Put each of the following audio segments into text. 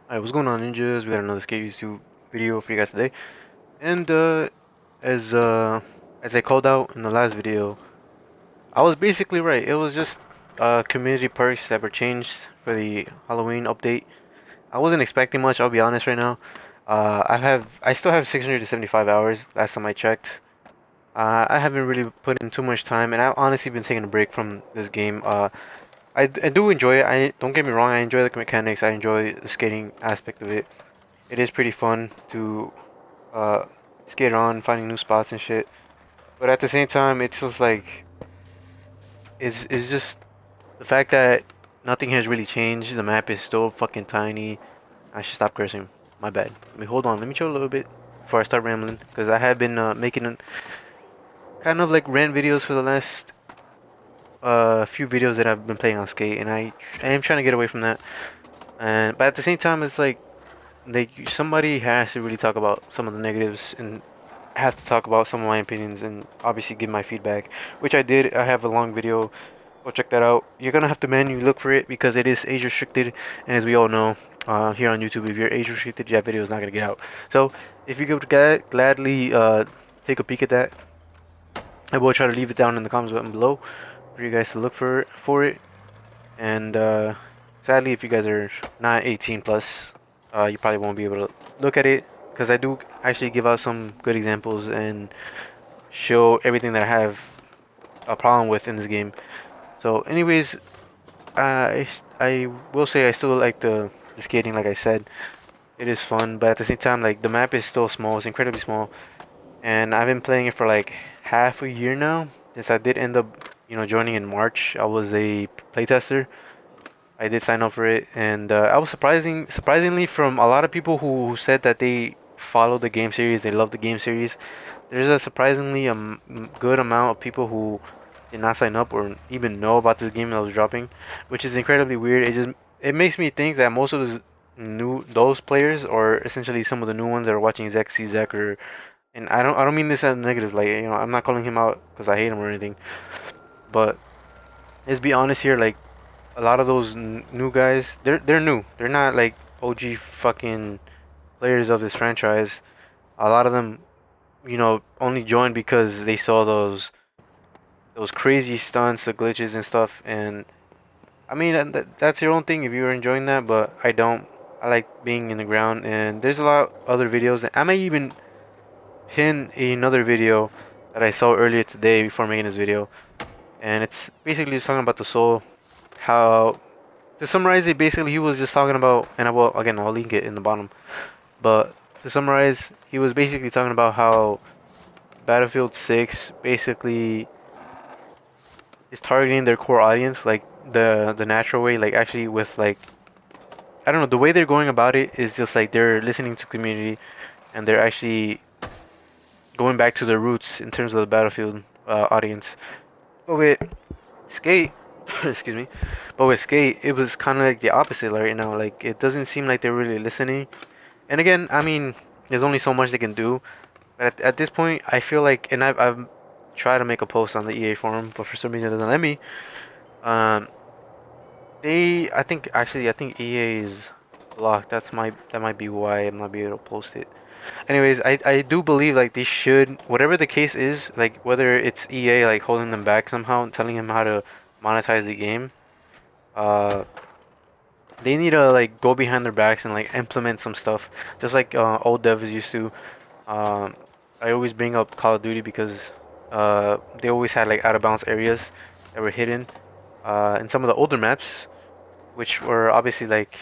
Alright, what's going on, ninjas? We got another skate YouTube video for you guys today. And as uh as I called out in the last video, I was basically right. It was just community perks that were changed for the Halloween update. I wasn't expecting much, I'll be honest right now. I still have 675 hours last time I checked. I haven't really put in too much time, and I've honestly been taking a break from this game. I do enjoy it. I don't get me wrong, I enjoy the mechanics, I enjoy the skating aspect of it. It is pretty fun to uh, skate around, finding new spots and shit. But at the same time, it's just like it's just the fact that nothing has really changed. The map is still fucking tiny. I should stop cursing. My bad. Let me hold on. Let me chill a little bit before I start rambling, because I have been making kind of like rant videos for the last few videos that I've been playing on skate, and I am trying to get away from that. And but at the same time, it's like somebody has to really talk about some of the negatives and have to talk about some of my opinions and obviously give my feedback, which I did. I have a long video. Go check that out. You're gonna have to manually look for it because it is age restricted, and as we all know, here on YouTube, if you're age restricted, that video is not gonna get out. So if you could gladly take a peek at that, I will try to leave it down in the comments button below for you guys to look for it. And sadly, if you guys are not 18 plus, you probably won't be able to look at it because I do actually give out some good examples and show everything that I have a problem with in this game. So, anyways, I will say I still like the skating. Like I said, it is fun, but at the same time, like the map is still small. It's incredibly small, and I've been playing it for like half a year now. Since I did end up, joining in March. I was a playtester. I did sign up for it, and I was surprisingly from a lot of people who said that they follow the game series, they love the game series. There's a surprisingly good amount of people who did not sign up or even know about this game that was dropping, which is incredibly weird. It makes me think that most of those players are essentially some of the new ones that are watching Zach see Zach or, and I don't mean this as negative, like I'm not calling him out because I hate him or anything, but let's be honest here, like a lot of those new guys, they're new. They're not like OG fucking players of this franchise. A lot of them, only joined because they saw those crazy stunts, the glitches and stuff. And I mean, that's your own thing if you're enjoying that, but I don't. I like being in the ground, and there's a lot of other videos. I may even pin another video that I saw earlier today before making this video, and it's basically just talking about the soul, how to summarize it, basically he was just talking about, and I'll link it in the bottom. But to summarize, he was basically talking about how Battlefield 6 basically is targeting their core audience, like the natural way, like actually with like I don't know, the way they're going about it is just like they're listening to community and they're actually going back to their roots in terms of the Battlefield audience. But with Skate, excuse me, but with Skate, it was kind of like the opposite right now. Like it doesn't seem like they're really listening. And again, I mean, there's only so much they can do. But at this point, I feel like, and I've tried to make a post on the EA forum, but for some reason it doesn't let me. Um, I think EA is blocked. That might be why I'm not be able to post it. Anyways, I do believe like they should, whatever the case is, like whether it's EA like holding them back somehow and telling them how to monetize the game, uh, they need to like go behind their backs and like implement some stuff, just like old devs used to. Um, I always bring up Call of Duty because they always had like out of bounds areas that were hidden in some of the older maps, which were obviously like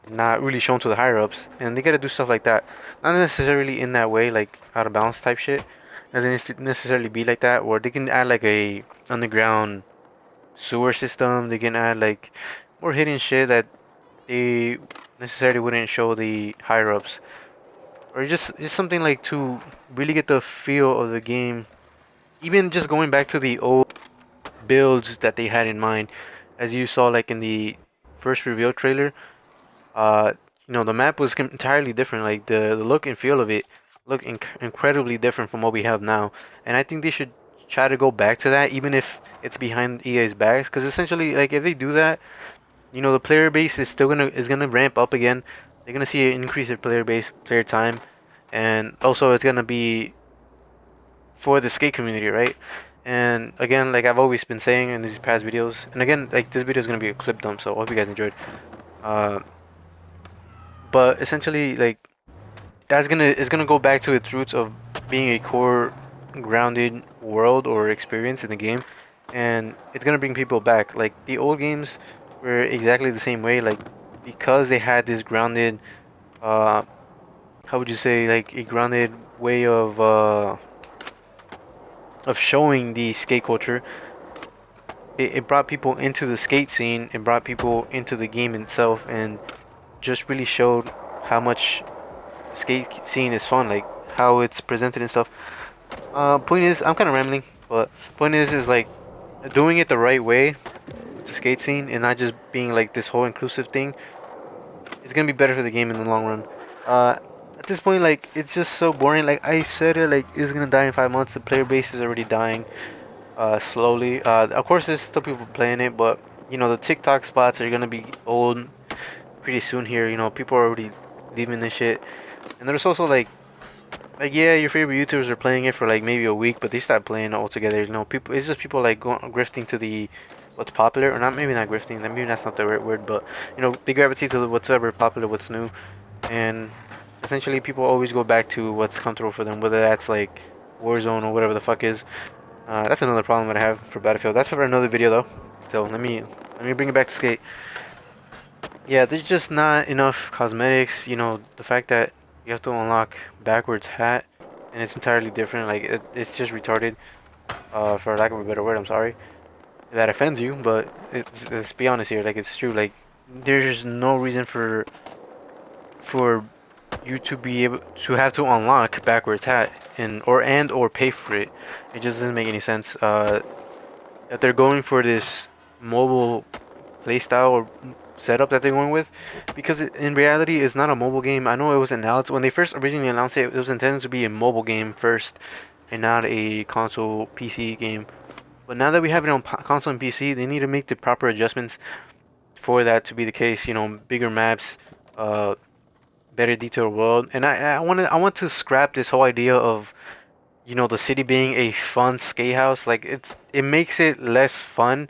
not really shown to the higher ups, and they gotta do stuff like that. Not necessarily in that way, like out of bounds type shit. Doesn't necessarily be like that, or they can add like a underground sewer system. They can add like more hidden shit that they necessarily wouldn't show the higher ups, or just something like to really get the feel of the game. Even just going back to the old builds that they had in mind, as you saw like in the first reveal trailer. Uh, the map was entirely different. Like the look and feel of it look incredibly different from what we have now. And I think they should try to go back to that, even if it's behind EA's backs. Because essentially, like if they do that, the player base is still gonna ramp up again. They're gonna see an increase in player base, player time, and also it's gonna be for the skate community, right? And again, like I've always been saying in these past videos, and again, like this video is gonna be a clip dump, so I hope you guys enjoyed. Uh, but essentially, like that's gonna it's gonna go back to its roots of being a core, grounded world or experience in the game, and it's gonna bring people back. Like the old games were exactly the same way, like because they had this grounded, uh, how would you say, like a grounded way of showing the skate culture. It brought people into the skate scene. It brought people into the game itself, and just really showed how much skate scene is fun, like how it's presented and stuff. Point is, I'm kind of rambling, but point is like doing it the right way with the skate scene and not just being like this whole inclusive thing. It's gonna be better for the game in the long run. At this point, like it's just so boring. Like I said, it like it's gonna die in 5 months. The player base is already dying. Slowly. Of course, there's still people playing it, but you know the TikTok spots are gonna be old pretty soon here. You know, people are already leaving this shit, and there's also like yeah, your favorite YouTubers are playing it for like maybe a week, but they stop playing altogether. You know, people. It's just people like going grifting to the what's popular, or not. Maybe not grifting. Maybe that's not the right word, but you know, they gravitate to what's ever popular, what's new, and essentially people always go back to what's comfortable for them, whether that's like Warzone or whatever the fuck is. That's another problem that I have for Battlefield. That's for another video though. So let me bring it back to skate. Yeah, there's just not enough cosmetics. You know, the fact that you have to unlock backwards hat, and it's entirely different. Like it's just retarded. For lack of a better word, I'm sorry if that offends you, but let's be honest here. Like it's true. Like there's no reason for you to be able to have to unlock backwards hat and or pay for it. It just doesn't make any sense. That they're going for this mobile playstyle or setup that they're going with, because in reality it's not a mobile game. I know it was announced when they first originally announced it. It was intended to be a mobile game first, and not a console PC game. But now that we have it on console and PC, they need to make the proper adjustments for that to be the case. You know, bigger maps, uh, better detailed world, and I want to scrap this whole idea of you know the city being a fun skate house. Like it makes it less fun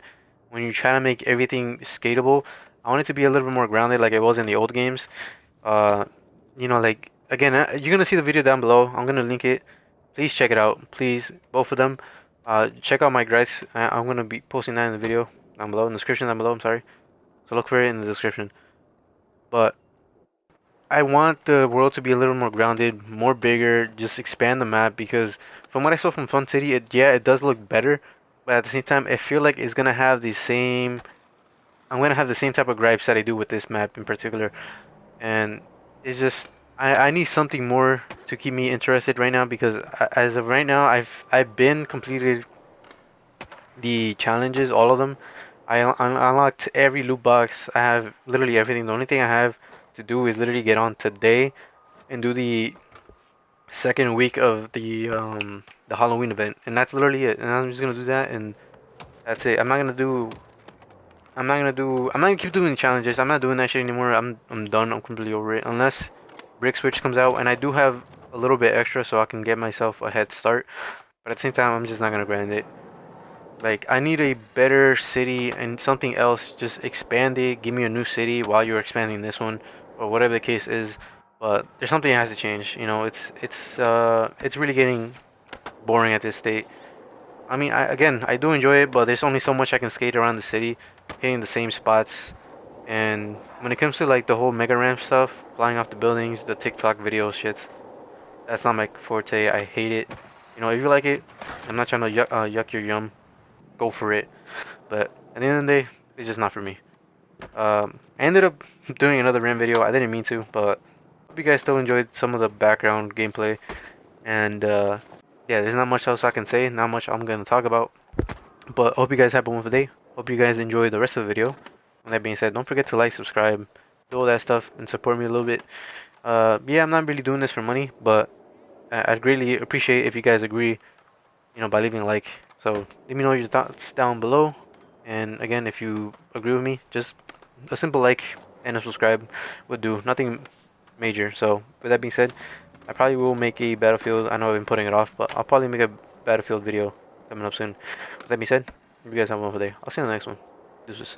when you try to make everything skatable. I want it to be a little bit more grounded like it was in the old games. uh you know, like again, you're gonna see the video down below. I'm gonna link it. Please check it out, please, both of them. Check out my gripes. I'm gonna be posting that in the video down below, in the description down below, I'm sorry. So look for it in the description. But I want the world to be a little more grounded, more bigger, just expand the map, because from what I saw from Fun City, it does look better, but at the same time I feel like it's gonna have the same I'm gonna have the same type of gripes that I do with this map in particular. And it's just I need something more to keep me interested right now, because as of right now I've been completed the challenges, all of them. I unlocked every loot box. I have literally everything. The only thing I have to do is literally get on today and do the second week of the Halloween event, and that's literally it. And I'm just gonna do that, and that's it. I'm not gonna keep doing challenges. I'm not doing that shit anymore. I'm done. I'm completely over it. Unless Brick Switch comes out, and I do have a little bit extra, so I can get myself a head start. But at the same time, I'm just not gonna grind it. Like I need a better city and something else. Just expand it. Give me a new city while you're expanding this one, or whatever the case is. But there's something that has to change. You know, it's really getting boring at this state. I mean, again, I do enjoy it, but there's only so much I can skate around the city, hitting the same spots. And when it comes to like the whole mega ramp stuff, flying off the buildings, the TikTok video shits, that's not my forte. I hate it. You know, if you like it, I'm not trying to yuck your yum. Go for it. But at the end of the day, it's just not for me. I ended up doing another RAM video. I didn't mean to, but hope you guys still enjoyed some of the background gameplay. And yeah, there's not much else I can say. Not much I'm gonna talk about. But hope you guys have a wonderful day. Hope you guys enjoy the rest of the video. With that being said, don't forget to like, subscribe, do all that stuff, and support me a little bit. Yeah, I'm not really doing this for money, but I'd greatly appreciate if you guys agree, you know, by leaving a like. So let me know your thoughts down below. And again, if you agree with me, just a simple like and a subscribe would do. Nothing major. So with that being said, I probably will make a Battlefield. I know I've been putting it off, but I'll probably make a Battlefield video coming up soon. With that being said, hope you guys have a wonderful day. I'll see you in the next one. Deuces.